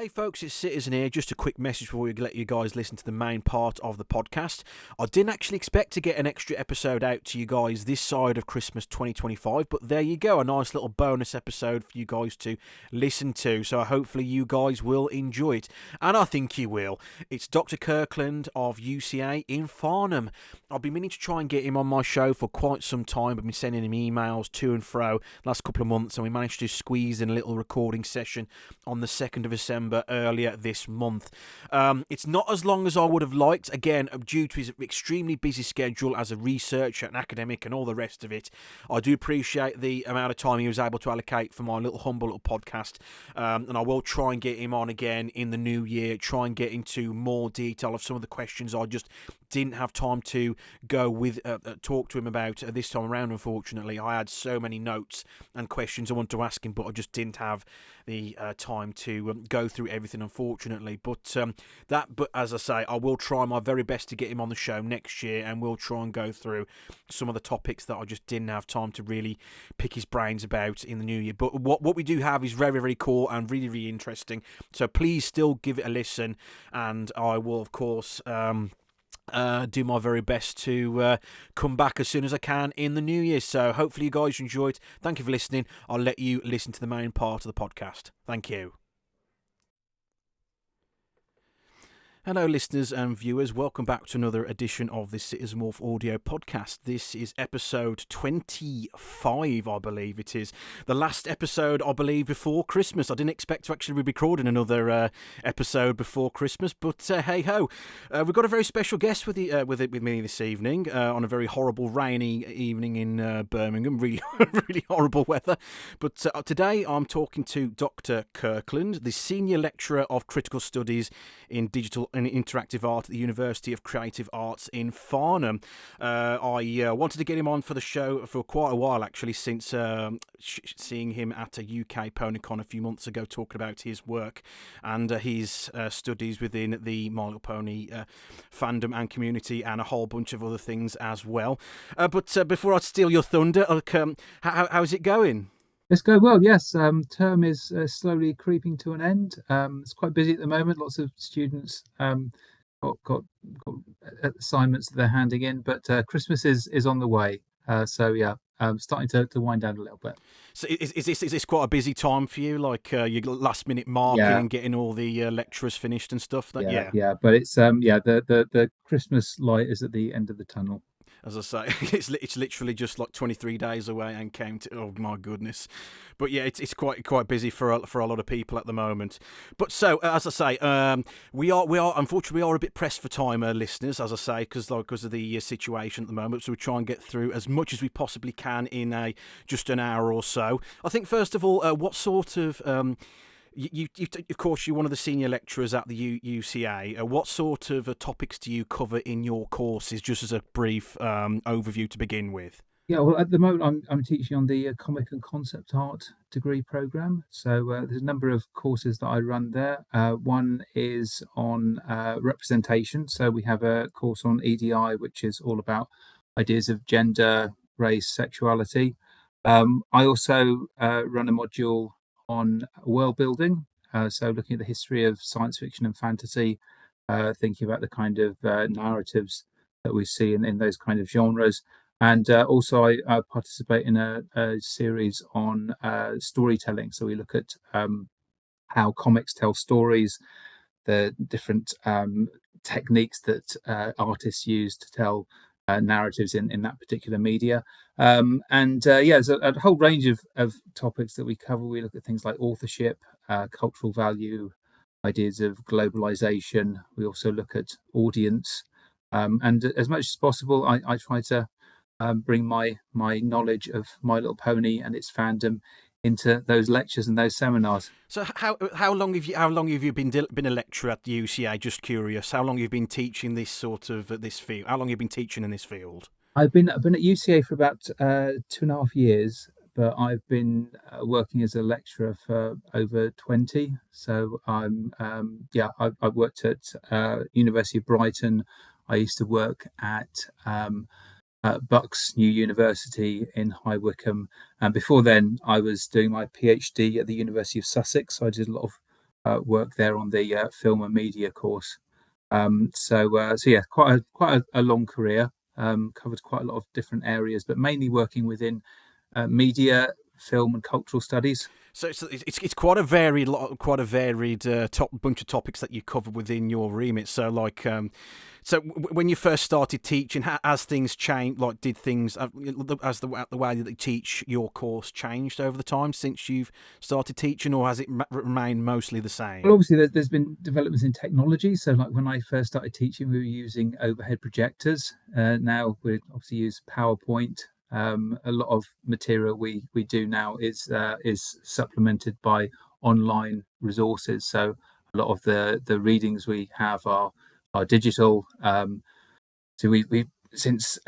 Hey folks, it's Citizen here. Just a quick message before we let you guys listen to the main part of the podcast. I didn't actually expect to get an extra episode out to you guys this side of Christmas 2025, but there you go, a nice little bonus episode for you guys to listen to. So hopefully you guys will enjoy it, and I think you will. It's Dr Kirkland of UCA in Farnham. I've been meaning to try and get him on my show for quite some time. I've been sending him emails to and fro last couple of months, and we managed to squeeze in a little recording session on the 2nd of December earlier this month. It's not as long as I would have liked, again, due to his extremely busy schedule as a researcher, an academic, and all the rest of it. I do appreciate the amount of time he was able to allocate for my humble little podcast, and I will try and get him on again in the new year, try and get into more detail of some of the questions I just didn't have time to go with, talk to him about this time around. Unfortunately, I had so many notes and questions I wanted to ask him, but I just didn't have the time to go through everything, unfortunately. But as I say, I will try my very best to get him on the show next year, and we'll try and go through some of the topics that I just didn't have time to really pick his brains about in the new year. But what we do have is very, very cool and really, really interesting. So please still give it a listen, and I will, of course, do my very best to come back as soon as I can in the new year. So hopefully you guys enjoyed. Thank you for listening. I'll let you listen to the main part of the podcast. Thank you. Hello listeners and viewers, welcome back to another edition of the CitizenWolf audio podcast. This is episode 25, I believe it is. The last episode, I believe, before Christmas. I didn't expect to actually be recording another episode before Christmas, but hey-ho. We've got a very special guest with me this evening on a very horrible rainy evening in Birmingham. Really, really horrible weather. But today I'm talking to Dr Kirkland, the Senior Lecturer of Critical Studies in Digital and Interactive Art at the University of Creative Arts in Farnham. I wanted to get him on for the show for quite a while, actually, since seeing him at a UK Ponycon a few months ago, talking about his work and his studies within the My Little Pony fandom and community, and a whole bunch of other things as well. But before I steal your thunder, how's it going? It's going well, yes. Term is slowly creeping to an end. It's quite busy at the moment. Lots of students got assignments that they're handing in, but Christmas is on the way. So yeah, starting to wind down a little bit. So is this quite a busy time for you? Like your last minute marking and getting all the lecturers finished and stuff. Yeah. But it's the Christmas light is at the end of the tunnel. As I say, it's literally just like 23 days away and came to, oh my goodness. But yeah, it's quite busy for a lot of people at the moment. But so, as I say, we are unfortunately we are a bit pressed for time, listeners, as I say, because of the situation at the moment. So we try and get through as much as we possibly can in just an hour or so. I think first of all, what sort of You, of course, you're one of the senior lecturers at the UCA. What sort of topics do you cover in your courses, just as a brief overview to begin with? Yeah, well, at the moment, I'm teaching on the comic and concept art degree program. So there's a number of courses that I run there. One is on representation. So we have a course on EDI, which is all about ideas of gender, race, sexuality. I also run a module on world building, so looking at the history of science fiction and fantasy, thinking about the kind of narratives that we see in those kind of genres. And also I participate in a series on storytelling. So we look at how comics tell stories, the different techniques that artists use to tell narratives in that particular media. There's a whole range of topics that we cover. We look at things like authorship, cultural value, ideas of globalization. We also look at audience. And as much as possible, I try to bring my knowledge of My Little Pony and its fandom into those lectures and those seminars. So how long have you been a lecturer at the UCA? Just curious, how long have you been teaching this sort of this field? How long have you been teaching in this field? I've been at UCA for about 2.5 years, but I've been working as a lecturer for over 20. So I've worked at University of Brighton. I used to work at Bucks New University in High Wycombe, and before then I was doing my PhD at the University of Sussex. So I did a lot of work there on the film and media course. So yeah, quite a long career. Covered quite a lot of different areas, but mainly working within media, film, and cultural studies. So it's quite a varied bunch of topics that you cover within your remit. So like, when you first started teaching, as things changed, like did things as the way that you teach your course changed over the time since you've started teaching, or has it remained mostly the Well, same? obviously, there's been developments in technology. So, like when I first started teaching, we were using overhead projectors. Now we obviously use PowerPoint. A lot of material we do now is supplemented by online resources. So, a lot of the readings we have are digital. So we since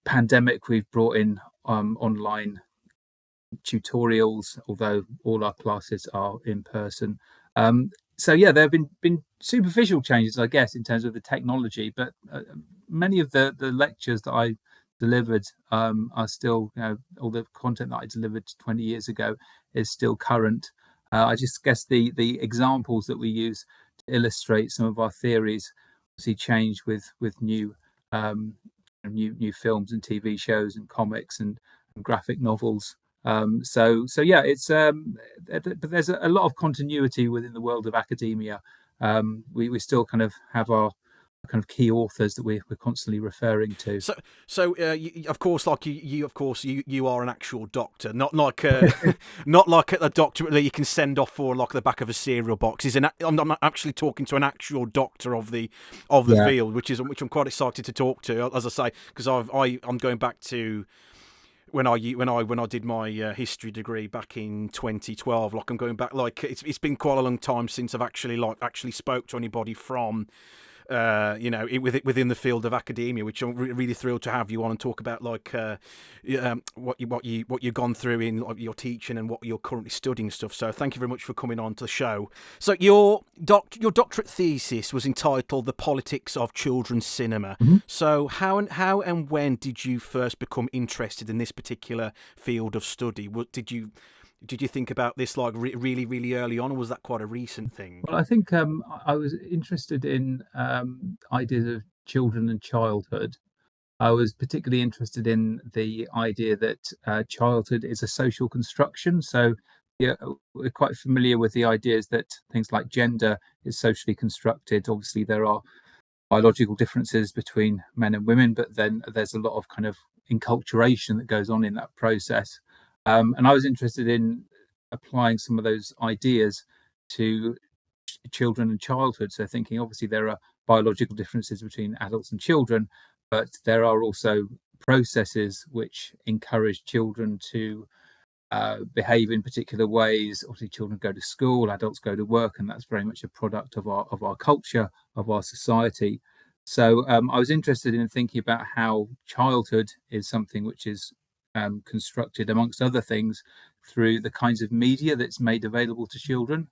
pandemic, we've brought in online tutorials, although all our classes are in person. So yeah, there have been superficial changes, I guess, in terms of the technology, but many of the lectures that I delivered are still, all the content that I delivered 20 years ago is still current. I just guess the examples that we use to illustrate some of our theories obviously change with new films and TV shows and comics and graphic novels. So yeah, it's but there's a lot of continuity within the world of academia. We still kind of have our kind of key authors that we're constantly referring to. Of course, like you are an actual doctor, not like not like a doctor that you can send off for like the back of a cereal box. I'm actually talking to an actual doctor of the Yeah. field, which I'm quite excited to talk to. As I say, because I'm going back to when I did my history degree back in 2012. Like I'm going back, like it's been quite a long time since I've actually spoke to anybody from within the field of academia, which I'm really thrilled to have you on and talk about like what you've gone through in like, your teaching and what you're currently studying and stuff. So thank you very much for coming on to the show. So your doctorate thesis was entitled "The Politics of Children's Cinema." Mhm. So how and when did you first become interested in this particular field of study? Did you think about this like really, really early on, or was that quite a recent thing? Well, I think I was interested in ideas of children and childhood. I was particularly interested in the idea that childhood is a social construction. So, yeah, we're quite familiar with the ideas that things like gender is socially constructed. Obviously, there are biological differences between men and women, but then there's a lot of kind of enculturation that goes on in that process. And I was interested in applying some of those ideas to children and childhood. So thinking obviously there are biological differences between adults and children, but there are also processes which encourage children to behave in particular ways. Obviously, children go to school, adults go to work, and that's very much a product of our culture, of our society. So I was interested in thinking about how childhood is something which is constructed, amongst other things, through the kinds of media that's made available to children.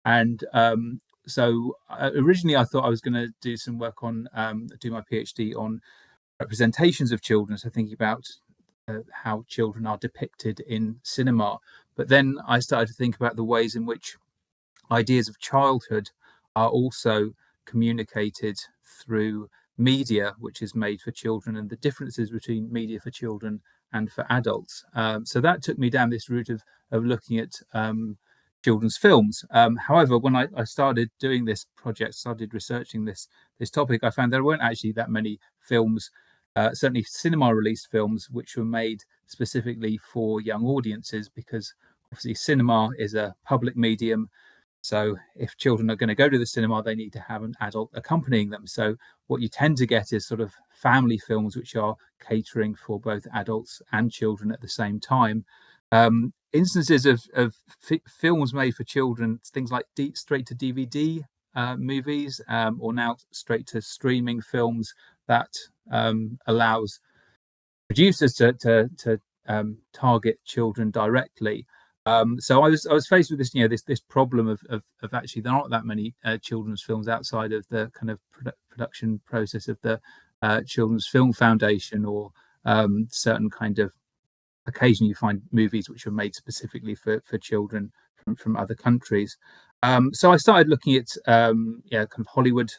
And so originally, I thought I was going to do some work on do my PhD on representations of children. So thinking about how children are depicted in cinema. But then I started to think about the ways in which ideas of childhood are also communicated through media, which is made for children, and the differences between media for children and for adults. So that took me down this route of looking at children's films. However, when I started doing this project, started researching this topic, I found there weren't actually that many films, certainly cinema released films, which were made specifically for young audiences, because obviously cinema is a public medium. So if children are going to go to the cinema, they need to have an adult accompanying them. So what you tend to get is sort of family films, which are catering for both adults and children at the same time. Instances of films made for children, things like straight to DVD movies, or now straight to streaming films that allows producers to target children directly. So I was faced with this, this problem of actually there aren't that many children's films outside of the kind of production process of the Children's Film Foundation, or certain kind of occasionally you find movies which are made specifically for children from other countries. So I started looking at kind of Hollywood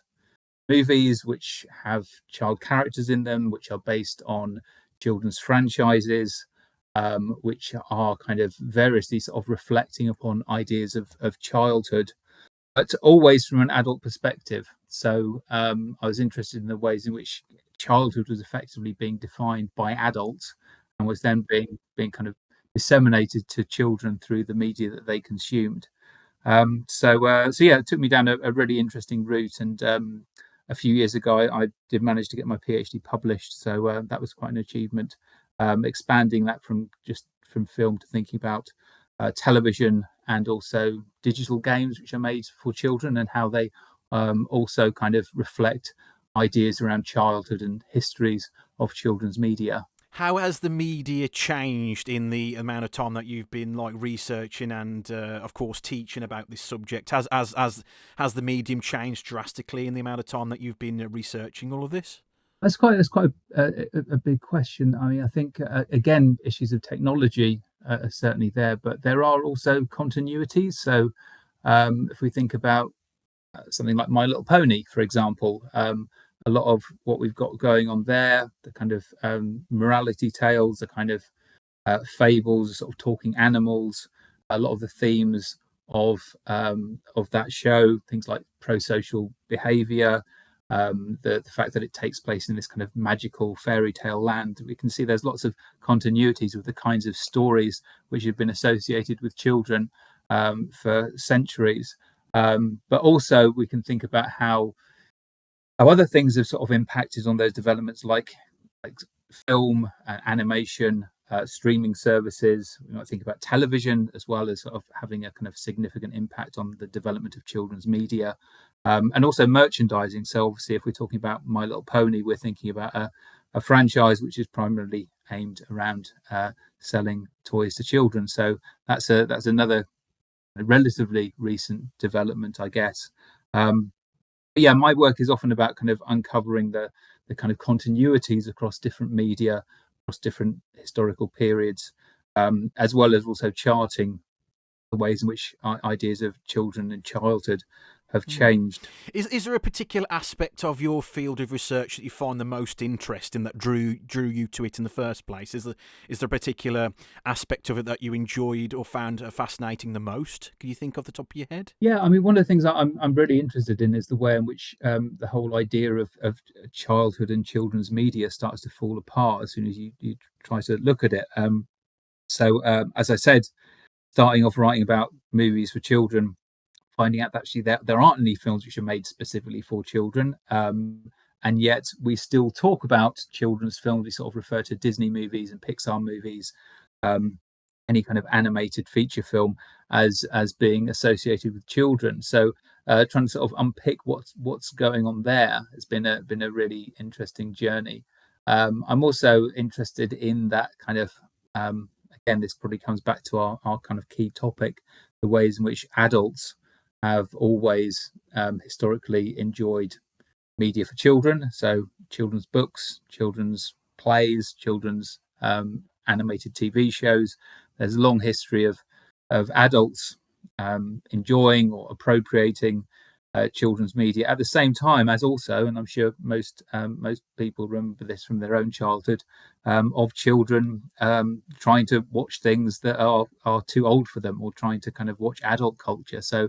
movies which have child characters in them, which are based on children's franchises, which are kind of variously sort of reflecting upon ideas of childhood, but always from an adult perspective. So I was interested in the ways in which childhood was effectively being defined by adults and was then being kind of disseminated to children through the media that they consumed. So yeah, it took me down a really interesting route, and a few years ago, I did manage to get my PhD published. So that was quite an achievement, expanding that from film to thinking about television and also digital games which are made for children and how they also kind of reflect ideas around childhood and histories of children's media. How has the media changed in the amount of time that you've been like researching and, of course, teaching about this subject? Has the medium changed drastically in the amount of time that you've been researching all of this? That's quite a big question. I mean, I think again, issues of technology are certainly there, but there are also continuities. So if we think about something like My Little Pony, for example, a lot of what we've got going on there, the kind of morality tales, the kind of fables, sort of talking animals, a lot of the themes of that show, things like pro-social behavior, the fact that it takes place in this kind of magical fairy tale land. We can see there's lots of continuities with the kinds of stories which have been associated with children for centuries. But also we can think about how other things have sort of impacted on those developments, like film, animation, streaming services. We might think about television as well as sort of having a kind of significant impact on the development of children's media, and also merchandising. So obviously, if we're talking about My Little Pony, we're thinking about a franchise which is primarily aimed around selling toys to children. So that's another relatively recent development, I guess. But yeah, my work is often about kind of uncovering the kind of continuities across different media, across different historical periods, as well as also charting the ways in which ideas of children and childhood have changed. Is there a particular aspect of your field of research that you find the most interesting that drew you to it in the first place? Is there a particular aspect of it that you enjoyed or found fascinating the most? Can you think off the top of your head? Yeah, I mean, one of the things that I'm really interested in is the way in which the whole idea of childhood and children's media starts to fall apart as soon as you try to look at it. So as I said, starting off writing about movies for children, finding out that actually there aren't any films which are made specifically for children. And yet we still talk about children's films. We sort of refer to Disney movies and Pixar movies, um, any kind of animated feature film as being associated with children. So trying to sort of unpick what's going on there has been a really interesting journey. I'm also interested in that kind of again, this probably comes back to our kind of key topic, the ways in which adults have always historically enjoyed media for children. So children's books, children's plays, children's animated TV shows. There's a long history of adults enjoying or appropriating children's media at the same time as also, and I'm sure most people remember this from their own childhood, of children trying to watch things that are too old for them or trying to kind of watch adult culture. So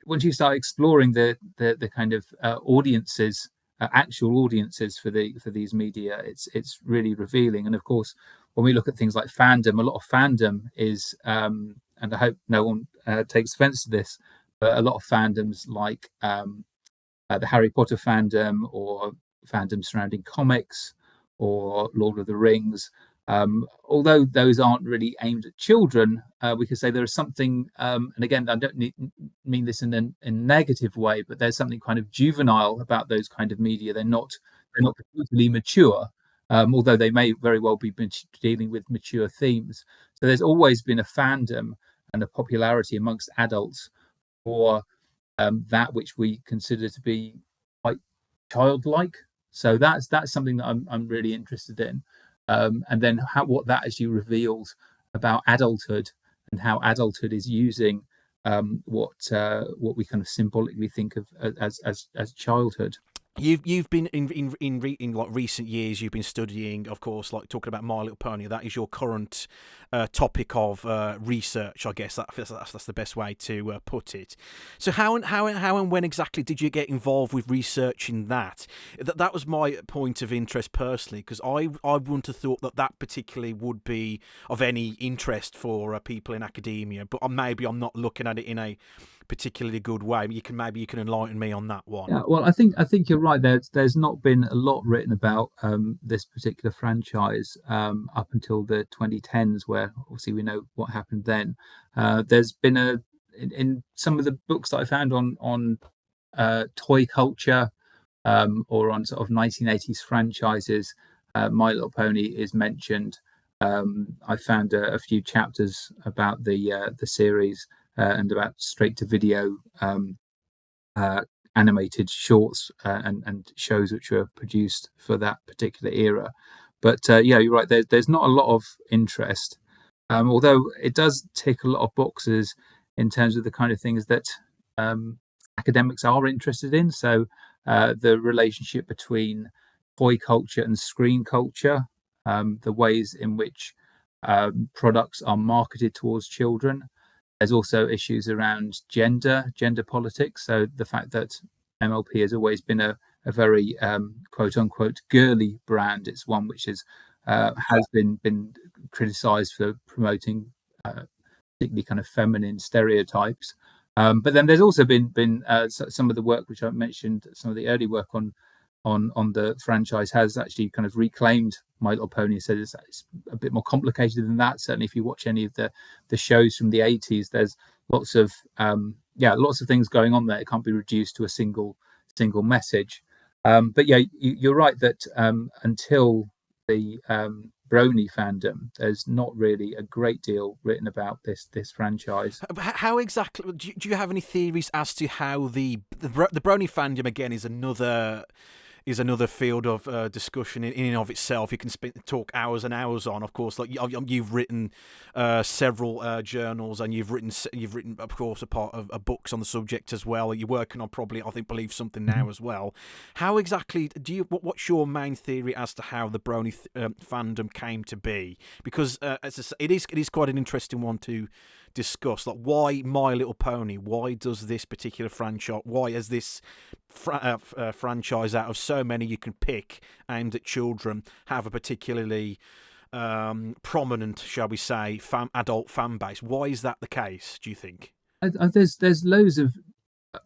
once you start exploring the kind of audiences, actual audiences for these media, it's really revealing. And of course, when we look at things like fandom, a lot of fandom is, and I hope no one takes offence to this, but a lot of fandoms like the Harry Potter fandom or fandom surrounding comics or Lord of the Rings. Although those aren't really aimed at children, we could say there is something, and again, I don't mean this in a negative way, but there's something kind of juvenile about those kind of media. They're not particularly mature, although they may very well be dealing with mature themes. So there's always been a fandom and a popularity amongst adults for that which we consider to be quite childlike. So that's something that I'm really interested in, and then what that actually reveals about adulthood and how adulthood is using what we kind of symbolically think of as childhood. You've been in like recent years. You've been studying, of course, like talking about My Little Pony. That is your current topic of research, I guess. That's the best way to put it. So how and when exactly did you get involved with researching that? That was my point of interest personally, because I wouldn't have thought that particularly would be of any interest for people in academia. But maybe I'm not looking at it in a particularly good way. You can enlighten me on that one. Yeah, well, I think you're right. There's not been a lot written about this particular franchise up until the 2010s, where obviously we know what happened then. There's been in some of the books that I found on toy culture or on sort of 1980s franchises, My Little Pony is mentioned. I found a few chapters about the series and about straight to video animated shorts and shows which were produced for that particular era. But yeah, you're right. There's not a lot of interest, although it does tick a lot of boxes in terms of the kind of things that academics are interested in. So the relationship between toy culture and screen culture, the ways in which products are marketed towards children. There's also issues around gender politics. So the fact that MLP has always been a very quote unquote girly brand. It's one which has been criticised for promoting particularly kind of feminine stereotypes. But then there's also been some of the work which I mentioned, some of the early work on the franchise has actually kind of reclaimed My Little Pony. So it's a bit more complicated than that. Certainly, if you watch any of the shows from the 80s, there's lots of things going on there. It can't be reduced to a single message. But yeah, you're right that until the Brony fandom, there's not really a great deal written about this franchise. How exactly do you have any theories as to how the Brony fandom again is another field of discussion in and of itself. You can talk hours and hours on. Of course, like you've written several journals, and you've written, of course, a part of books on the subject as well. You're working on probably, believe something now as well. How exactly do you? What's your main theory as to how the Brony fandom came to be? Because it is quite an interesting one to discuss. Like, why My Little Pony? Why does this particular franchise? Why is this franchise out of so many you can pick aimed at children have a particularly prominent, shall we say, adult fan base? Why is that the case, do you think? There's loads of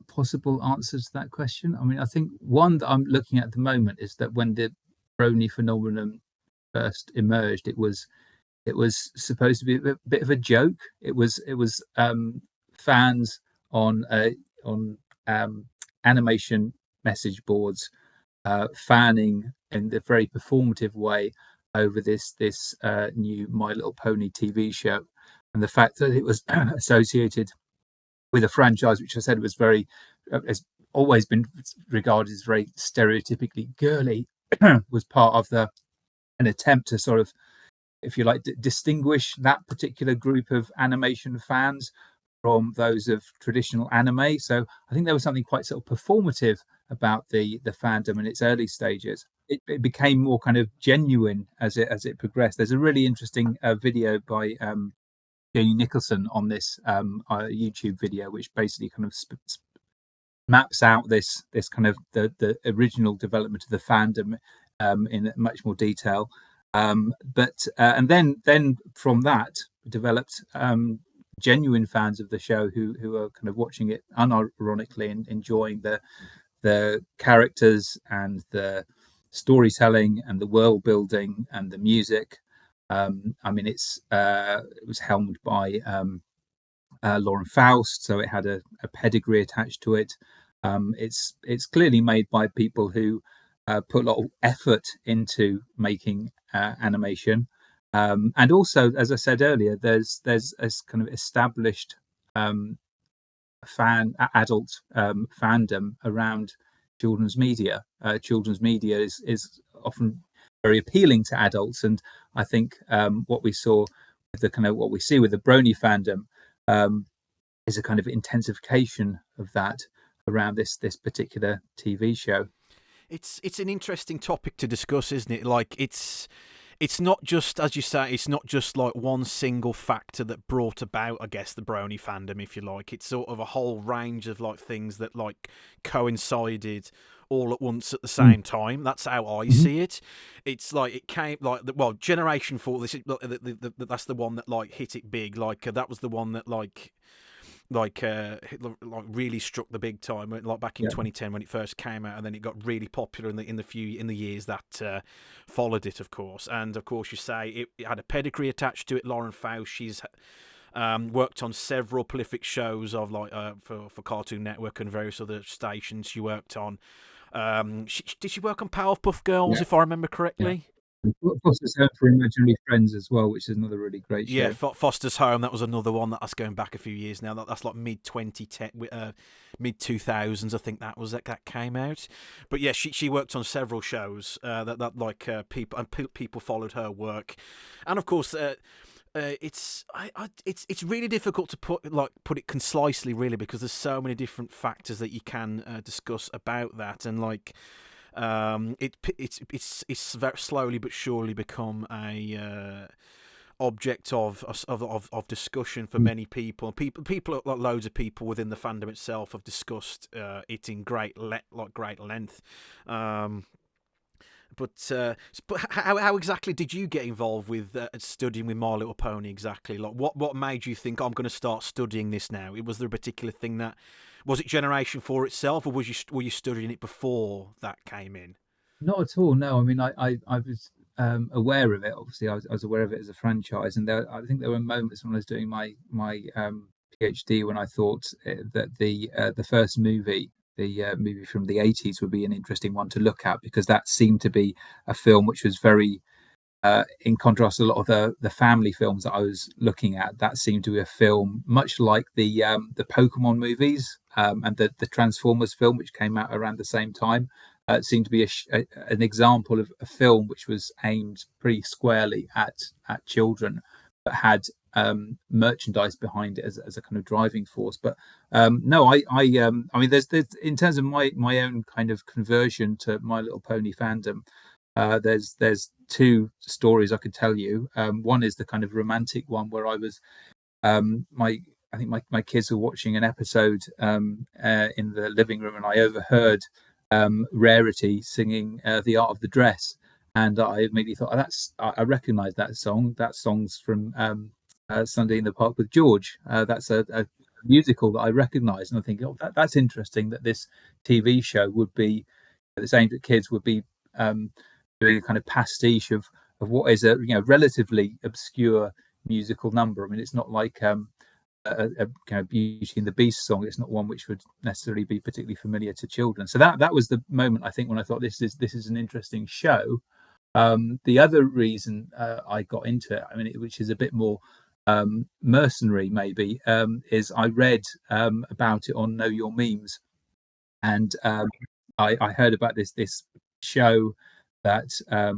possible answers to that question. I mean, I think one that I'm looking at the moment is that when the Brony phenomenon first emerged, it was supposed to be a bit of a joke. It was fans on animation message boards fanning in a very performative way over this new My Little Pony TV show, and the fact that it was associated with a franchise which I said was has always been regarded as very stereotypically girly was part of an attempt to sort of, if you like, distinguish that particular group of animation fans from those of traditional anime. So I think there was something quite sort of performative about the fandom in its early stages. It became more kind of genuine as it progressed. There's a really interesting video by Janie Nicholson on this YouTube video, which basically kind of maps out this kind of the original development of the fandom in much more detail. But and then from that developed genuine fans of the show who are kind of watching it unironically and enjoying the characters and the storytelling and the world building and the music. I mean, it was helmed by Lauren Faust, so it had a pedigree attached to it. It's clearly made by people who put a lot of effort into making animation, and also, as I said earlier, there's a kind of established adult fandom around children's media. Children's media is often very appealing to adults, and I think what we saw with what we see with the Brony fandom is a kind of intensification of that around this particular TV show. It's an interesting topic to discuss, isn't it? Like it's not just, as you say, it's not just like one single factor that brought about, I guess, the Brony fandom, if you like. It's sort of a whole range of like things that like coincided all at once at the same time. That's how I see it. It's like it came like Generation 4. This is that's the one that like hit it big. Like that was the one that like really struck the big time, like back in 2010 when it first came out, and then it got really popular in the years that followed it, of course. And of course, you say it had a pedigree attached to it. Lauren Faust, she's worked on several prolific shows of like for Cartoon Network and various other stations. She worked on. Did she work on Powerpuff Girls, if I remember correctly? Foster's Home for Imaginary Friends as well, which is another really great show. Yeah, Foster's Home. That was another one that's going back a few years now. That's like mid 2010, mid 2000s. I think that came out. But yeah, she worked on several shows people followed her work, and of course. It's really difficult to put it concisely, really, because there's so many different factors that you can discuss about that, and like it's very slowly but surely become a object of discussion for many people. People like loads of people within the fandom itself have discussed it in great length. But how exactly did you get involved with studying with My Little Pony? Exactly, like what made you think I'm going to start studying this now? Was there a particular thing that was it Generation 4 itself, or were you studying it before that came in? Not at all. No, I mean, I was aware of it. Obviously, I was aware of it as a franchise, and I think there were moments when I was doing my PhD when I thought that the first movie, the movie from the 80s, would be an interesting one to look at, because that seemed to be a film which was very in contrast to a lot of the family films that I was looking at. That seemed to be a film much like the Pokemon movies and the Transformers film, which came out around the same time. It seemed to be an example of a film which was aimed pretty squarely at children, but had merchandise behind it as a kind of driving force. But no, I mean, there's in terms of my own kind of conversion to My Little Pony fandom. There's two stories I could tell you. One is the kind of romantic one where I was I think my kids were watching an episode in the living room, and I overheard Rarity singing "The Art of the Dress," and I immediately thought, I recognise that song. That song's from Sunday in the Park with George. That's a musical that I recognise, and I think, that's interesting that this TV show would be that's aimed at kids would be doing a kind of pastiche of what is a relatively obscure musical number. I mean, it's not like a kind of Beauty and the Beast song. It's not one which would necessarily be particularly familiar to children. So that was the moment, I think, when I thought this is an interesting show. The other reason I got into it, I mean, which is a bit more mercenary maybe, is I read about it on Know Your Memes, and I heard about this show that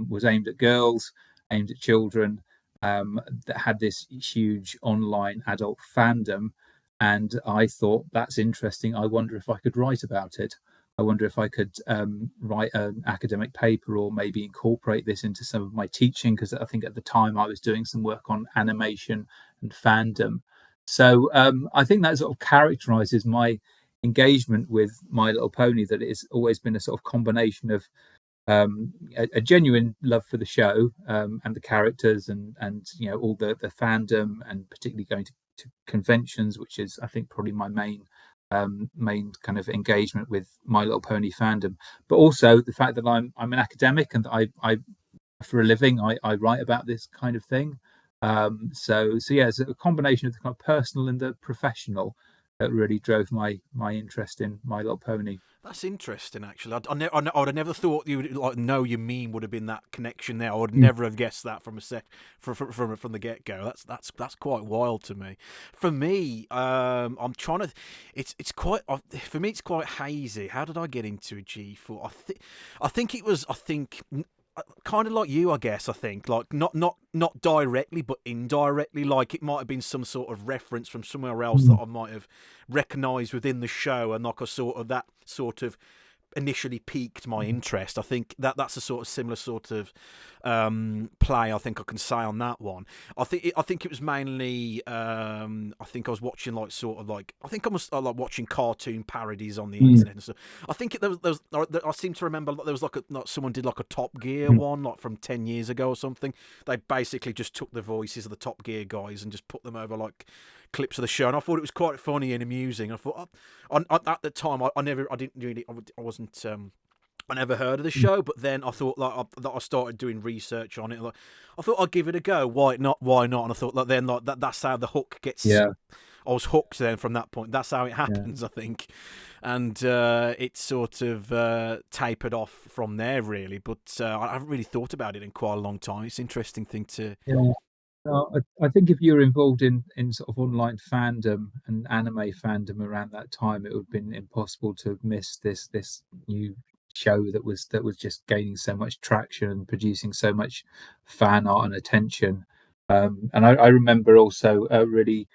was aimed at girls, aimed at children, that had this huge online adult fandom. And I thought, that's interesting. I wonder if I could write about it. I wonder if I could write an academic paper, or maybe incorporate this into some of my teaching, because I think at the time I was doing some work on animation and fandom. So I think that sort of characterizes my engagement with My Little Pony, that it's always been a sort of combination of a genuine love for the show and the characters, and all the fandom, and particularly going to conventions, which is, I think, probably my main kind of engagement with My Little Pony fandom. But also the fact that I'm an academic, and I for a living I write about this kind of thing. So yeah, it's a combination of the kind of personal and the professional that really drove my interest in My Little Pony. That's interesting, actually. I would have never thought you would like Know Your Meme would have been that connection there. I would never have guessed that from the get go. That's quite wild to me. For me, I'm trying to. It's quite for me. It's quite hazy. How did I get into a G4? I think it was. kind of like you, I guess. I think like not directly, but indirectly. Like it might have been some sort of reference from somewhere else that Mm. I might have recognised within the show, and like a sort of that sort of initially piqued my interest. I think that's a sort of similar sort of play. I think I can say on that one. I think it was mainly. I think I was watching like sort of like I think I was like watching cartoon parodies on the Mm. internet and stuff. I think there was I seem to remember there was like someone did like a Top Gear Mm. one like from 10 years ago or something. They basically just took the voices of the Top Gear guys and just put them over like clips of the show, and I thought it was quite funny and amusing. I thought at the time I didn't really I wasn't I never heard of the Mm. show, but then I thought that I started doing research on it. Like, I thought I'd give it a go. Why not? Why not? And I thought like then like that's how the hook gets. Yeah, I was hooked then from that point. That's how it yeah, happens, I think, and it sort of tapered off from there really. But I haven't really thought about it in quite a long time. It's an interesting thing to. yeah. I think if you were involved in sort of online fandom and anime fandom around that time, it would have been impossible to miss this new show that was just gaining so much traction and producing so much fan art and attention. And I remember also really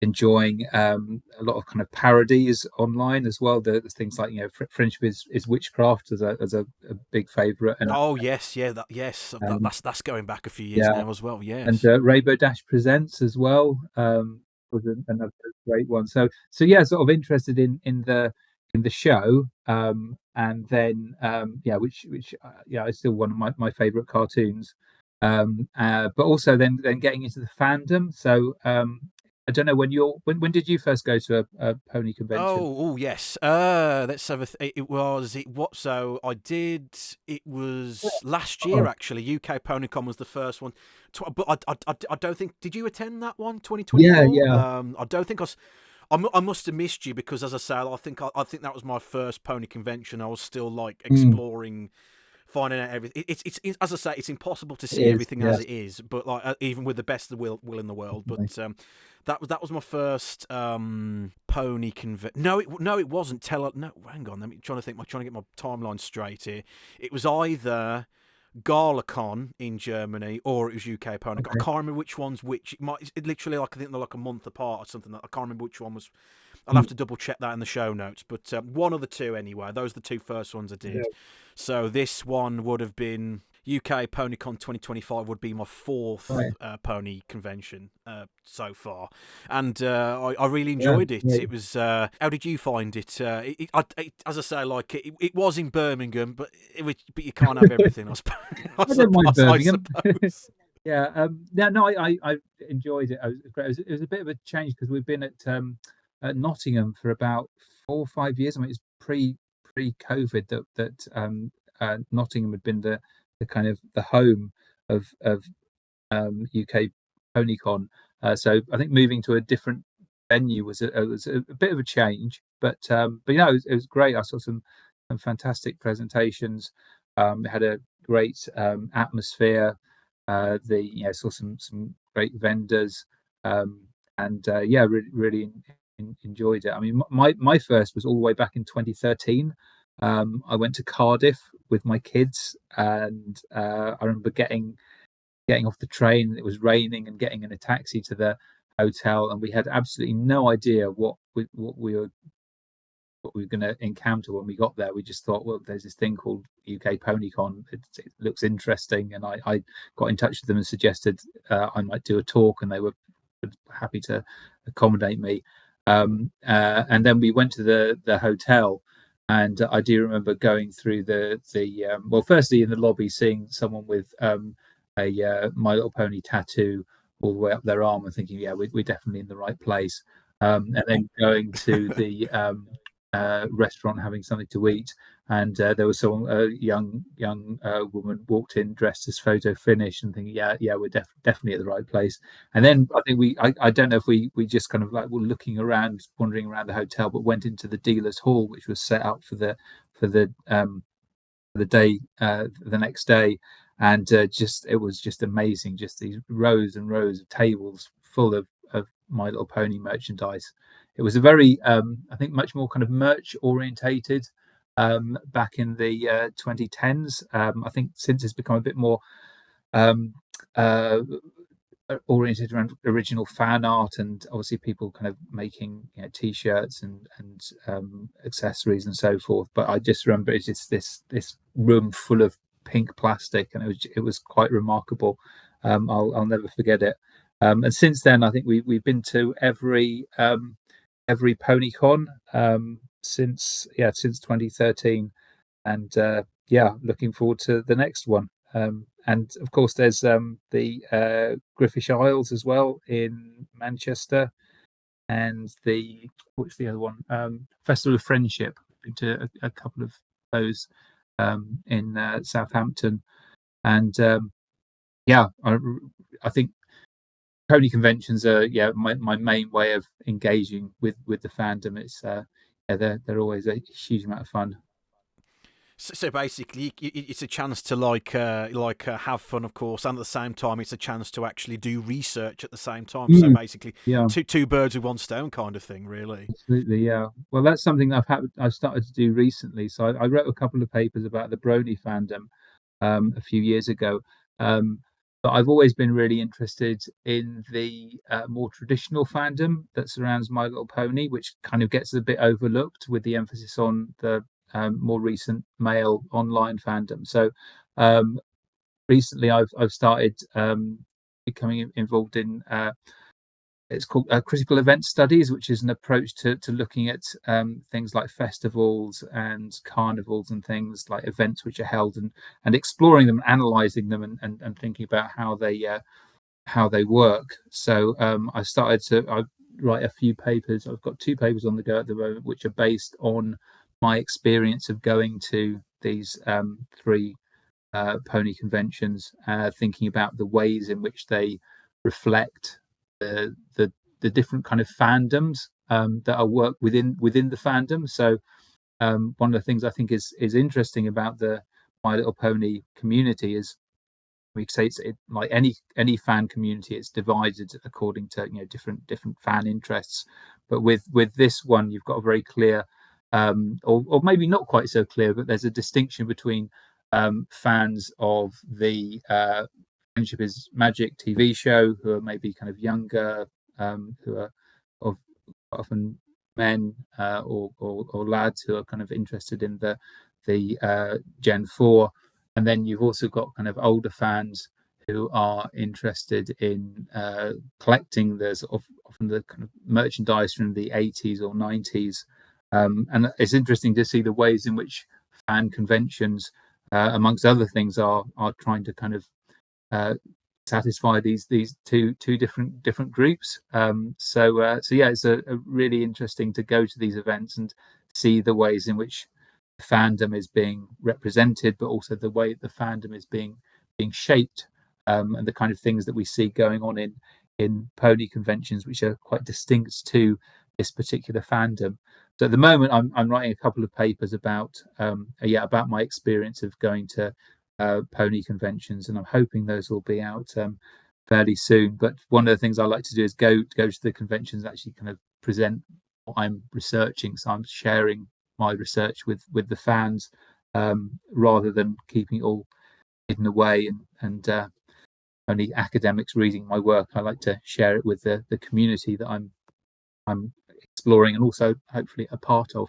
enjoying a lot of kind of parodies online as well. The things like friendship is witchcraft as a big favorite, and Oh yes, yeah, yes, um, that's going back a few years yeah, now as well. and Yes. Rainbow Dash Presents as well was another great one. So yeah, sort of interested in the show, and then yeah, which yeah, is still one of my favorite cartoons. But also then getting into the fandom. So I don't know when did you first go to a pony convention? Oh, yes. Let's have a. It was it what? So I did. It was last year Oh, actually. UK Ponycon was the first one. But I don't think. Did you attend that one? yeah, 2024. yeah. I don't think I. I must have missed you because, as I say, I think that was my first pony convention. I was still like Mm, exploring, finding out everything. It's as I say, it's impossible to it see is, everything as yes, it is. But like even with the best of the will in the world. definitely. But that was my first pony convention. No, it wasn't. No, hang on. Trying to think. I'm trying to get my timeline straight here. It was either GalaCon in Germany or it was UK Ponycon. I Okay. can't remember which one's which. It literally like I think they're like a month apart or something. I can't remember which one was. I'll have Mm, to double check that in the show notes. But one of the two anyway. Those are the two first ones I yeah, did. So this one would have been UK Ponycon 2025 would be my fourth right. pony convention so far, and I really Yeah, enjoyed it. yeah. It was. How did you find it? As I say, like it was in Birmingham, but but you can't have everything. I suppose. I don't mind I Birmingham. suppose. Yeah, yeah, no, I enjoyed it. It was great. It was a bit of a change because we've been at Nottingham for about 4 or 5 years. I mean, it's pre COVID that Nottingham had been the kind of the home of UK Ponycon. So I think moving to a different venue was a bit of a change, but you know it was great. I saw some fantastic presentations. It had a great atmosphere. The saw some great vendors, um, and yeah, really enjoyed it. I mean, my first was all the way back in 2013. I went to Cardiff with my kids, and I remember getting off the train. It was raining and getting in a taxi to the hotel, and we had absolutely no idea what we were going to encounter when we got there. We just thought, well, there's this thing called UK Ponycon. It looks interesting, and I got in touch with them and suggested I might do a talk, and they were happy to accommodate me. And then we went to the hotel, and I do remember going through the well, firstly in the lobby, seeing someone with a My Little Pony tattoo all the way up their arm, and thinking, yeah, we're definitely in the right place. And then going to the restaurant having something to eat, and there was someone, a young woman, walked in dressed as photo finish, and thinking, yeah, we're definitely at the right place. And then I think I don't know if we just kind of like were looking around, wandering around the hotel, but went into the dealer's hall, which was set up for the day the next day, and just it was just amazing, just these rows and rows of tables full of My Little Pony merchandise. It was a very I think much more kind of merch orientated back in the 2010s. I think since it's become a bit more um, uh, oriented around original fan art, and obviously people kind of making t-shirts and accessories and so forth. But I just remember it's just this room full of pink plastic, and it was quite remarkable. I'll never forget it. And since then, I think we've been to every Ponycon since 2013, and looking forward to the next one. And of course, there's the Griffish Isles as well in Manchester, and what's the other one? Festival of Friendship. Been to a couple of those in Southampton, and I think pony conventions are my main way of engaging with the fandom. It's they're always a huge amount of fun. So basically, it's a chance to have fun, of course, and at the same time, it's a chance to actually do research at the same time. So basically, Yeah, two birds with one stone kind of thing, really. absolutely. Yeah. Well, that's something I've started to do recently. So I wrote a couple of papers about the Brony fandom a few years ago. But I've always been really interested in the more traditional fandom that surrounds My Little Pony, which kind of gets a bit overlooked with the emphasis on the more recent male online fandom. So recently, I've started becoming involved in it's called critical event studies, which is an approach to looking at things like festivals and carnivals and things like events which are held, and exploring them, analyzing them, and thinking about how they work. So I write a few papers. I've got two papers on the go at the moment, which are based on my experience of going to these three pony conventions, thinking about the ways in which they reflect the different kind of fandoms that are work within the fandom. So one of the things I think is interesting about the My Little Pony community is we say like any fan community, it's divided according to different fan interests. But with this one, you've got a very clear, or maybe not quite so clear, but there's a distinction between fans of the Friendship is Magic TV show, who are maybe kind of younger, who are of often men or lads who are kind of interested in the Gen 4, and then you've also got kind of older fans who are interested in collecting often the kind of merchandise from the 80s or 90s. And it's interesting to see the ways in which fan conventions, amongst other things, are trying to kind of satisfy these two different groups. So yeah, it's a really interesting to go to these events and see the ways in which fandom is being represented, but also the way the fandom is being shaped, and the kind of things that we see going on in pony conventions, which are quite distinct to this particular fandom. So at the moment, I'm writing a couple of papers about about my experience of going to pony conventions, and I'm hoping those will be out fairly soon. But one of the things I like to do is go to the conventions and actually kind of present what I'm researching. So I'm sharing my research with the fans, rather than keeping it all hidden away and only academics reading my work. I like to share it with the community that I'm exploring and also hopefully a part of.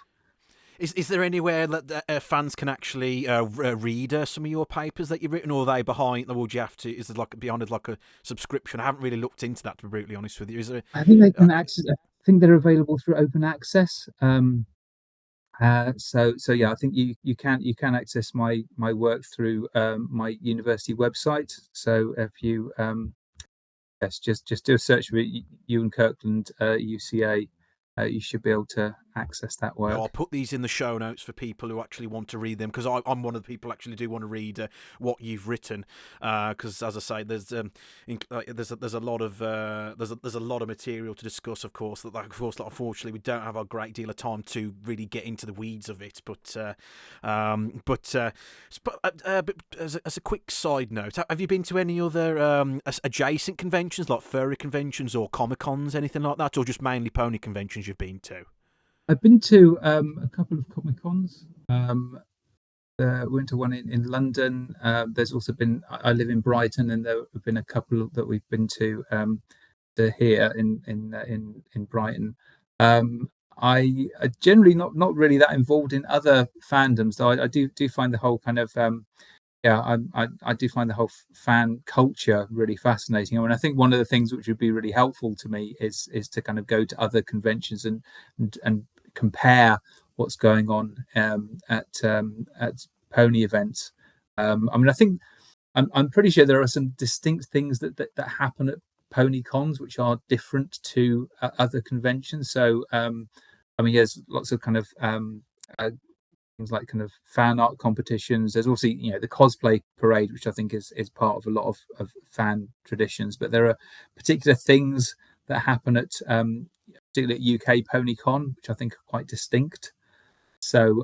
Is there anywhere that fans can actually read some of your papers that you've written, or are they behind? Or would you have to? Is it like behind like a subscription? I haven't really looked into that, to be brutally honest with you. Is there? I think they can access. I think they're available through open access. So yeah, I think you can access my work through my university website. So if you just do a search for Ewan Kirkland, UCA, you should be able to access that work. I'll put these in the show notes for people who actually want to read them, because I'm one of the people who actually do want to read what you've written. Because as I say, there's a lot of there's a lot of material to discuss. Of course, that unfortunately we don't have a great deal of time to really get into the weeds of it. But as a quick side note, have you been to any other adjacent conventions like furry conventions or Comic Cons, anything like that, or just mainly pony conventions you've been to? I've been to a couple of Comic Cons. Went to one in London. There's also been, I live in Brighton, and there have been a couple that we've been to here in Brighton. Um, I generally not really that involved in other fandoms, though I do find the whole kind of yeah, I do find the whole fan culture really fascinating. I mean, I think one of the things which would be really helpful to me is to kind of go to other conventions and compare what's going on at pony events. I mean, I think I'm pretty sure there are some distinct things that happen at pony cons which are different to other conventions. So, I mean, there's lots of kind of uh, things like kind of fan art competitions. There's also, the cosplay parade, which I think is part of a lot of fan traditions. But there are particular things that happen at particularly at UK Ponycon, which I think are quite distinct. So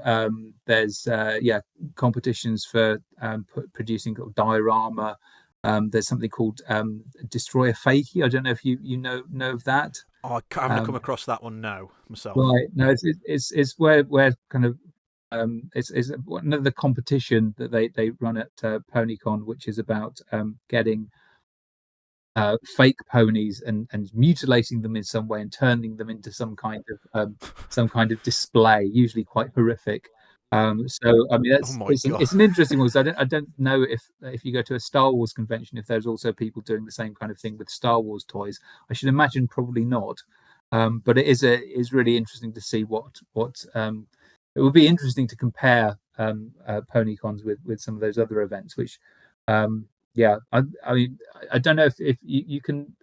there's competitions for producing diorama. There's something called Destroy a Fakie. I don't know if you know of that. I haven't come across that one now myself. Right. No, it's where kind of it's another competition that they run at Ponycon, which is about getting fake ponies and mutilating them in some way and turning them into some kind of display, usually quite horrific. So I mean, Oh that's my god. it's an interesting one. So I don't know if you go to a Star Wars convention, if there's also people doing the same kind of thing with Star Wars toys. I should imagine probably not. But it is really interesting to see what it would be interesting to compare PonyCons with some of those other events, which yeah, I mean, I don't know if you can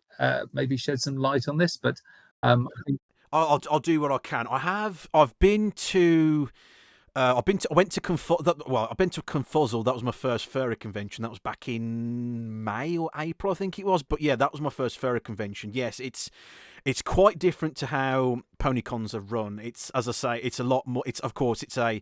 maybe shed some light on this, but I think I'll do what I can. I've been to. I went to I've been to Confuzzle. That was my first furry convention. That was back in May or April, I think it was. But yeah, that was my first furry convention. Yes, it's quite different to how ponycons are run. It's, as I say, it's a lot more. It's, of course, it's a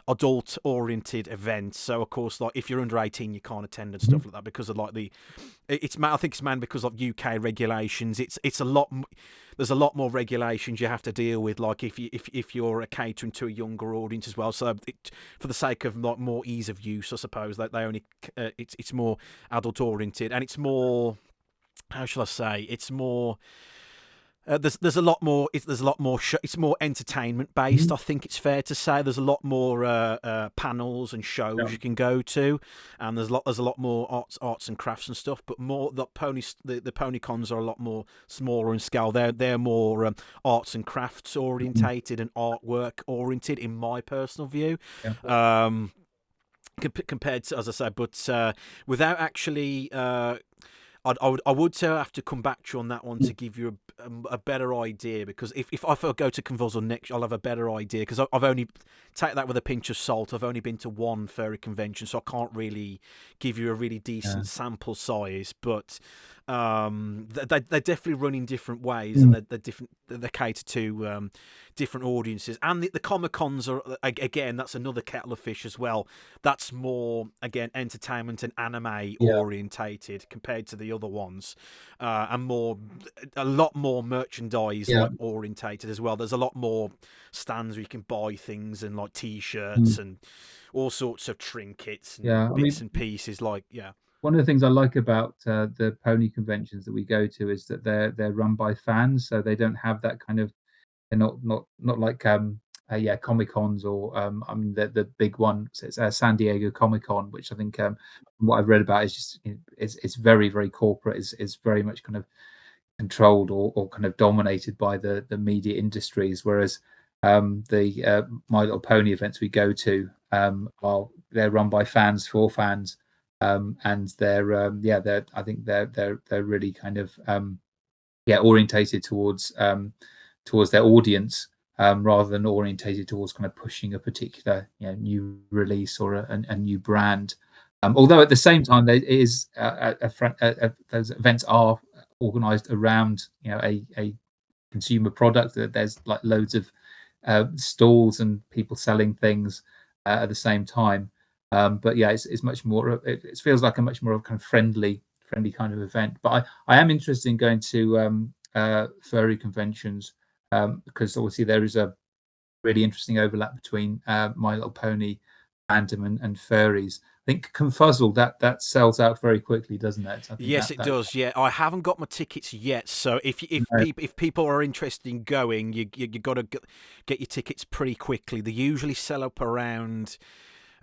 adult oriented event. So of course, like if you're under 18, you can't attend and stuff like that because of like I think it's man because of UK regulations. It's a lot. There's a lot more regulations you have to deal with. Like if you're catering to a younger audience as well. So for the sake of like more ease of use, I suppose that they only it's more adult oriented and it's more. How shall I say? It's more. There's a lot more. There's a lot more. It's more entertainment based. I think it's fair to say. There's a lot more panels and shows you can go to, and there's a lot more arts and crafts and stuff. But more the pony cons are a lot more smaller in scale. They're more arts and crafts orientated and artwork oriented, in my personal view. yeah. Compared to, as I said, but without actually. I would say I have to come back to you on that one to give you a better idea, because if I go to Convulsion next, I'll have a better idea, because I've only take that with a pinch of salt. I've only been to one furry convention, so I can't really give you a really decent sample size. But they're definitely run in different ways, and they're different. They cater to different audiences, and the Comic Cons are, again, that's another kettle of fish as well. That's more, again, entertainment and anime orientated compared to the other ones, and a lot more merchandise like orientated as well. There's a lot more stands where you can buy things and like T-shirts and all sorts of trinkets and bits and pieces. One of the things I like about the pony conventions that we go to is that they're run by fans, so they don't have that kind of, they're not like Comic Cons or I mean the big one. So it's San Diego Comic Con, which I think from what I've read about is just it's very very corporate. It's very much kind of controlled or kind of dominated by the media industries, whereas the My Little Pony events we go to they're run by fans for fans, and they're I think they're really kind of orientated towards their audience, rather than orientated towards kind of pushing a particular new release or a new brand. Although at the same time, there is those events are organized around a consumer product. That there's like loads of stalls and people selling things at the same time. But yeah, it's much more. It feels like a much more kind of friendly kind of event. But I am interested in going to furry conventions, because obviously there is really interesting overlap between My Little Pony fandom and furries. I think Confuzzle that sells out very quickly, doesn't it? I think Yes, it does. Yeah, I haven't got my tickets yet. So if people are interested in going, you got to get your tickets pretty quickly. They usually sell up around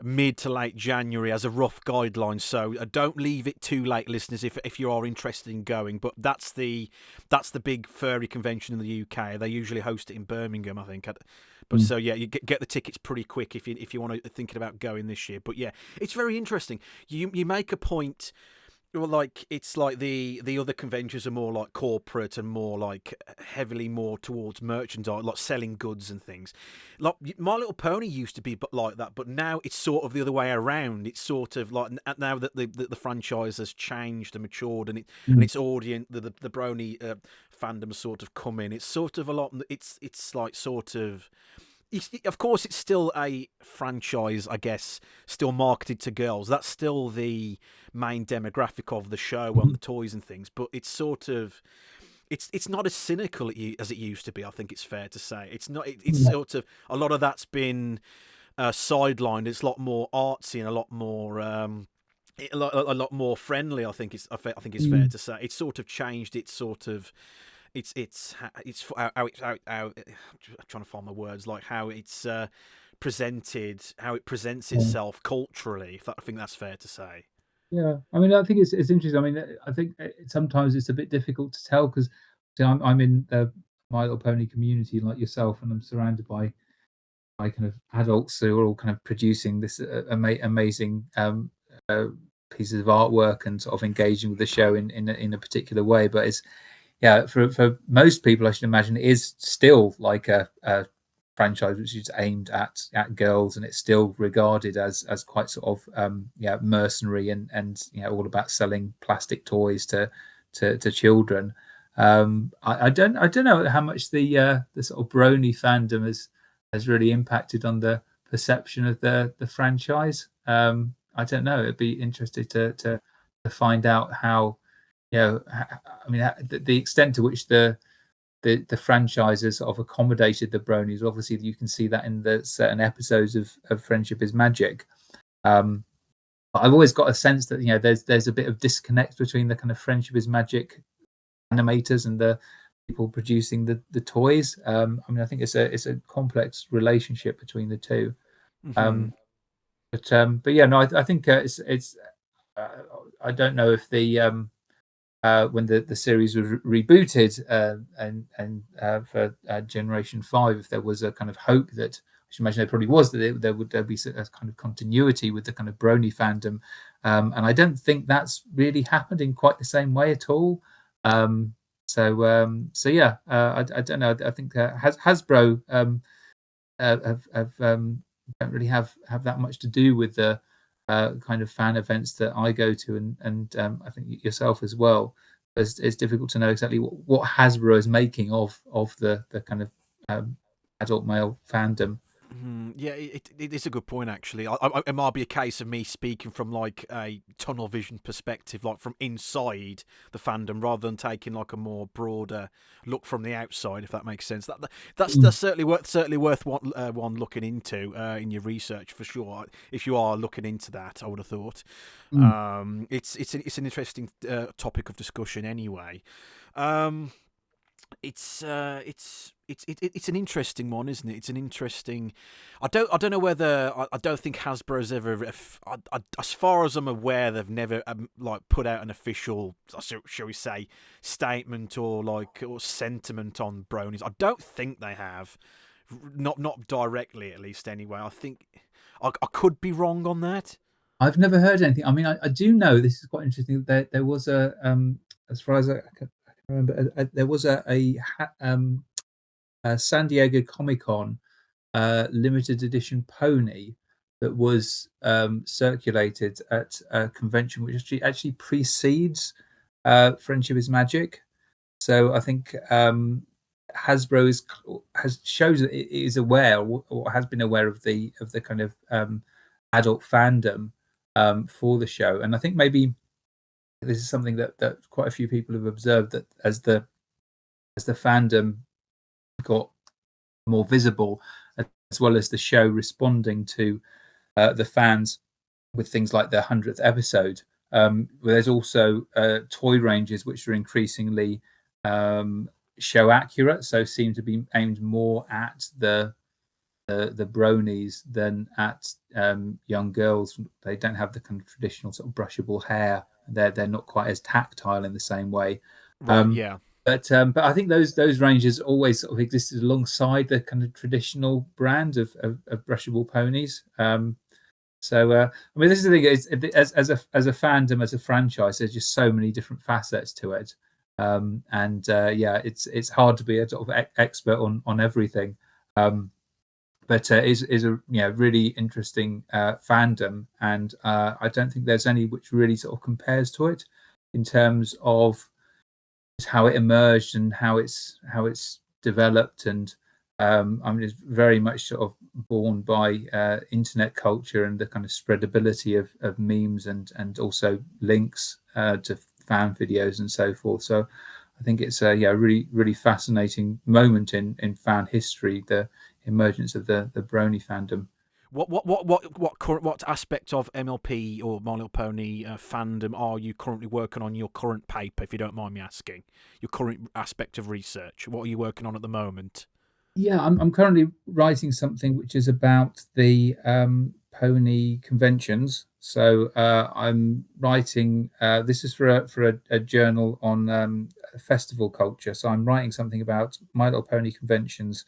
mid to late January as a rough guideline. So don't leave it too late, listeners, if you are interested in going. But that's the big furry convention in the UK. They usually host it in Birmingham, I think. But so yeah, you get the tickets pretty quick if you want to thinking about going this year. But yeah, it's very interesting. You make a point. Well, like it's like the other conventions are more like corporate and more like heavily more towards merchandise, like selling goods and things. Like My Little Pony used to be but like that, but now it's sort of the other way around. It's sort of like now that the franchise has changed and matured, and its audience, the Brony fandom sort of come in. It's sort of a lot. It's like sort of. Of course, it's still a franchise, I guess, still marketed to girls. That's still the main demographic of the show and the toys and things. But it's sort of, it's not as cynical as it used to be. I think it's fair to say. It's not. It's sort of a lot of that's been sidelined. It's a lot more artsy and a lot more. A lot more friendly. I think it's fair to say. It's sort of changed. It's sort of. It's how I'm trying to find my words, like how it's presented, how it presents itself culturally. I think that's fair to say. Yeah, I mean, I think it's interesting. I mean, I think sometimes it's a bit difficult to tell because I'm in the My Little Pony community like yourself, and I'm surrounded by kind of adults who are all kind of producing this amazing pieces of artwork and sort of engaging with the show in a particular way. But it's yeah, for most people, I should imagine it is still like a franchise which is aimed at girls, and it's still regarded as quite sort of mercenary and all about selling plastic toys to children. I don't know how much the sort of Brony fandom has really impacted on the perception of the franchise. I don't know. It'd be interesting to find out how I mean the extent to which the franchises sort of accommodated the Bronies. Obviously, you can see that in the certain episodes of Friendship is Magic. But I've always got a sense that there's a bit of disconnect between the kind of Friendship is Magic animators and the people producing the toys. I mean, I think it's a complex relationship between the two. But yeah, no, I think it's I don't know if the when the series was rebooted and for Generation 5, if there was a kind of hope that I should imagine there probably was that there'd be a kind of continuity with the kind of Brony fandom, and I don't think that's really happened in quite the same way at all. So yeah, I don't know. I think Hasbro don't really have that much to do with the kind of fan events that I go to, and I think yourself as well. It's difficult to know exactly what Hasbro is making of the kind of adult male fandom. Yeah, it is a good point actually. It might be a case of me speaking from like a tunnel vision perspective, like from inside the fandom, rather than taking like a more broader look from the outside, if that makes sense. That's certainly worth one looking into in your research for sure. If you are looking into that, I would have thought. It's an interesting topic of discussion anyway. It's an interesting one, isn't it? It's an interesting. I don't know whether I don't think Hasbro's ever. As far as I'm aware, they've never like put out an official, shall we say, statement or sentiment on bronies. I don't think they have. Not directly, at least. Anyway, I think I could be wrong on that. I've never heard anything. I mean, I do know this is quite interesting. There was a as far as I can remember, there was a San Diego Comic Con limited edition pony that was circulated at a convention which actually precedes Friendship is Magic. So I think Hasbro has shows that it is aware or has been aware of the kind of adult fandom for the show, and I think maybe this is something that quite a few people have observed, that as the fandom got more visible, as as well as the show responding to the fans with things like the 100th episode. There's also toy ranges which are increasingly show accurate, so seem to be aimed more at the bronies than at young girls. They don't have the kind of traditional sort of brushable hair. They're not quite as tactile in the same way. Right. Yeah. But I think those ranges always sort of existed alongside the kind of traditional brand of brushable ponies. So I mean, this is the thing: as a fandom, as a franchise, there's just so many different facets to it, and yeah, it's hard to be a sort of expert on everything. But is a really interesting fandom, and I don't think there's any which really sort of compares to it in terms of how it emerged and how it's developed. And I mean, it's very much sort of born by internet culture and the kind of spreadability of memes and also links to fan videos and so forth. So I think it's a really fascinating moment in fan history, the emergence of the Brony fandom. What aspect of MLP or My Little Pony fandom are you currently working on your current paper, if you don't mind me asking? Your current aspect of research. What are you working on at the moment? Yeah, I'm currently writing something which is about the pony conventions. So I'm writing. This is for a journal on festival culture. So I'm writing something about My Little Pony conventions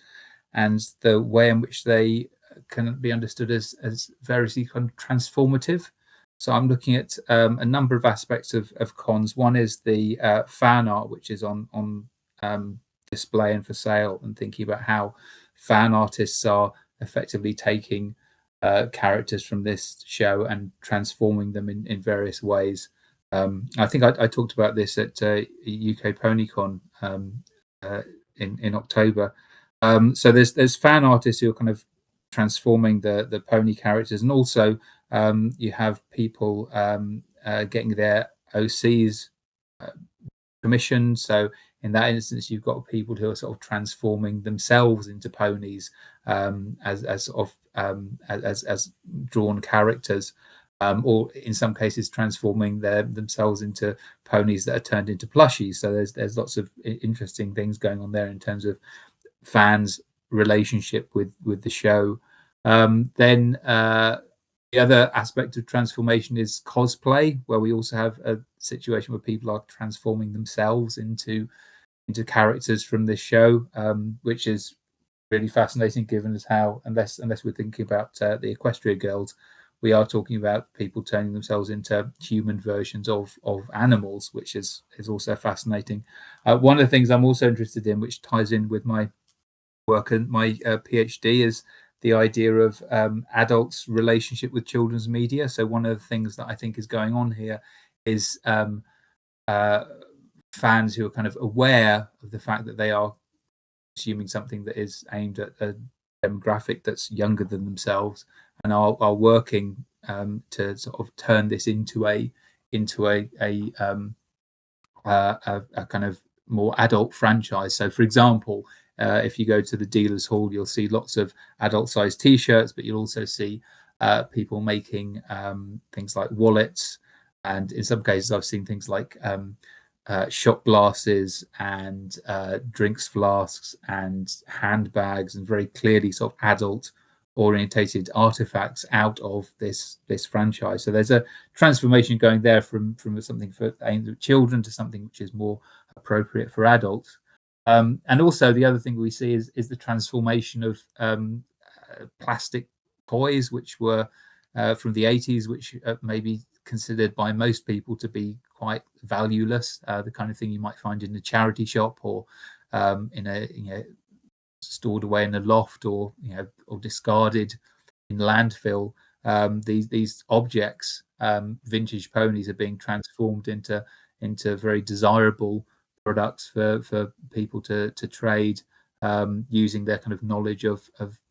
and the way in which they can be understood as variously kind of transformative. So I'm looking at a number of aspects of cons. One is the fan art, which is on display and for sale, and thinking about how fan artists are effectively taking characters from this show and transforming them in various ways. I think I talked about this at UK Ponycon in October. So there's fan artists who are kind of transforming the pony characters, and also you have people getting their OCs commissioned. So in that instance, you've got people who are sort of transforming themselves into ponies as drawn characters, or in some cases transforming themselves into ponies that are turned into plushies. So there's lots of interesting things going on there in terms of fans' relationship with the show. Then the other aspect of transformation is cosplay, where we also have a situation where people are transforming themselves into characters from this show, which is really fascinating, given as how unless we're thinking about the Equestria Girls, we are talking about people turning themselves into human versions of animals, which is also fascinating. One of the things I'm also interested in, which ties in with my work and my PhD, is the idea of adults' relationship with children's media. So one of the things that I think is going on here is fans who are kind of aware of the fact that they are consuming something that is aimed at a demographic that's younger than themselves, and are working to sort of turn this into a kind of more adult franchise. So, for example, if you go to the dealers hall, you'll see lots of adult-sized T-shirts, but you'll also see people making things like wallets, and in some cases, I've seen things like shot glasses and drinks flasks and handbags, and very clearly sort of adult orientated artifacts out of this franchise. So there's a transformation going there from something for aimed at children to something which is more appropriate for adults. And also the other thing we see is the transformation of plastic toys, which were from the 80s, which may be considered by most people to be quite valueless, the kind of thing you might find in a charity shop or in a stored away in a loft, or or discarded in landfill. These objects, vintage ponies, are being transformed into very desirable products for people to trade, using their kind of knowledge of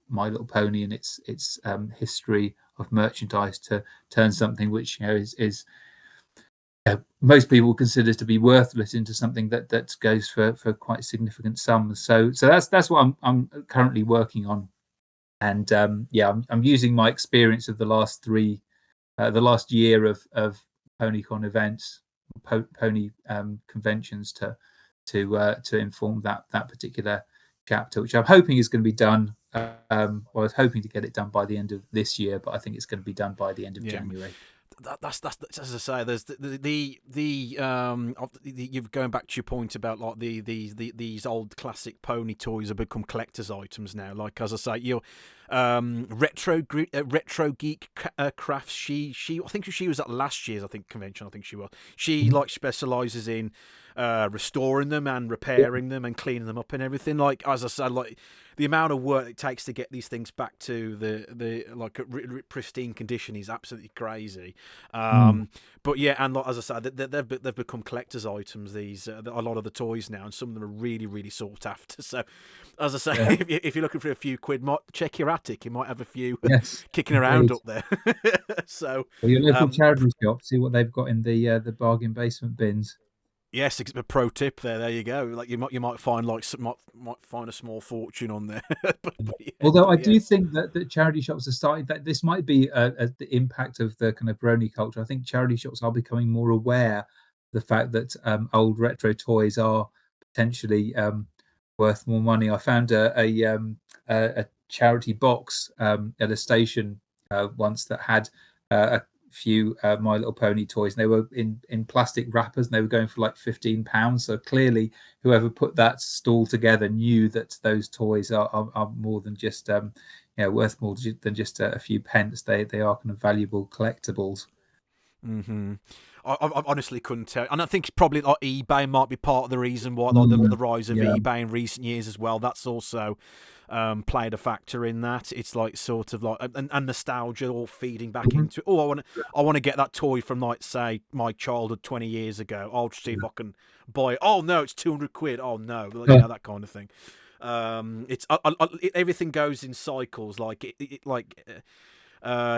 My Little Pony and its history of merchandise to turn something which is most people consider to be worthless into something that goes for quite significant sums. So that's what I'm currently working on. And I'm using my experience of the last year of Ponycon events, pony conventions to inform that particular chapter, which I'm hoping is going to be done. I was hoping to get it done by the end of this year, but I think it's going to be done by the end of January. That's as I say. There's you're going back to your point about like these old classic pony toys have become collector's items now. Like as I say, your retro geek crafts. She I think she was at last year's convention. I think she was. She like specializes in restoring them and repairing them and cleaning them up and everything. Like as I said, like the amount of work it takes to get these things back to the like pristine condition is absolutely crazy. But yeah, and like, as I said, they've become collector's items. These a lot of the toys now, and some of them are really sought after. So, as I say, if you're looking for a few quid, check your attic. You might have a few kicking around up there. So, your local charity shop, see what they've got in the bargain basement bins. Yes, a pro tip there. There you go. Like you might find might find a small fortune on there. Although I do think that charity shops are starting. That this might be the impact of the kind of brony culture. I think charity shops are becoming more aware of the fact that old retro toys are potentially worth more money. I found a charity box at a station once that had a few My Little Pony toys, and they were in plastic wrappers, and they were going for like £15. So clearly whoever put that stall together knew that those toys are more than just worth more than just a few pence. They are kind of valuable collectibles. I honestly couldn't tell, and I think probably like eBay might be part of the reason why like the rise of eBay in recent years as well. That's also played a factor in that. It's like sort of like and nostalgia all feeding back into it. Oh, I want to get that toy from like say my childhood 20 years ago. I'll see if I can buy it. Oh no, it's 200 quid. Oh no, that kind of thing. Everything goes in cycles. Like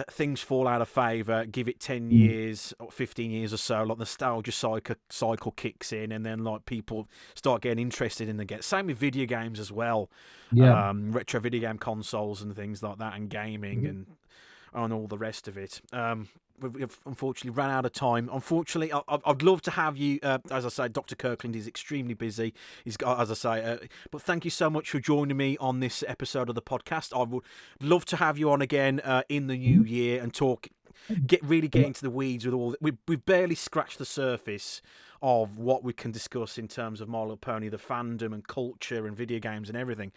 things fall out of favour, give it 10 years or 15 years or so, like nostalgia cycle kicks in, and then like people start getting interested in the game. Same with video games as well. Retro video game consoles and things like that, and gaming and all the rest of it. We've unfortunately ran out of time. Unfortunately, I'd love to have you. As I say, Dr. Kirkland is extremely busy. He's got, as I say, but thank you so much for joining me on this episode of the podcast. I would love to have you on again in the new year and get into the weeds with all. We've barely scratched the surface of what we can discuss in terms of My Little Pony, the fandom and culture and video games and everything.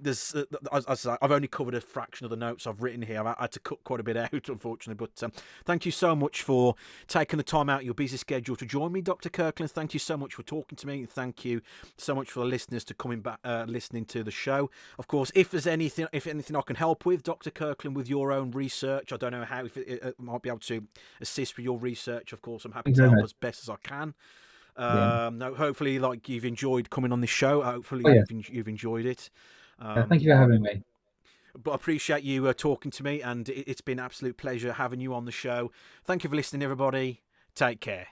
There's, I've only covered a fraction of the notes I've written here. I've had to cut quite a bit out, unfortunately. But thank you so much for taking the time out of your busy schedule to join me, Dr. Kirkland. Thank you so much for talking to me. And thank you so much for the listeners to coming back, listening to the show. Of course, if there's anything I can help with, Dr. Kirkland, with your own research, I don't know how, if it might be able to assist with your research. Of course, I'm happy to help as best as I can. No, hopefully, like you've enjoyed coming on this show. Hopefully, you've enjoyed it. Thank you for having me. But I appreciate you talking to me, and it's been an absolute pleasure having you on the show. Thank you for listening, everybody. Take care.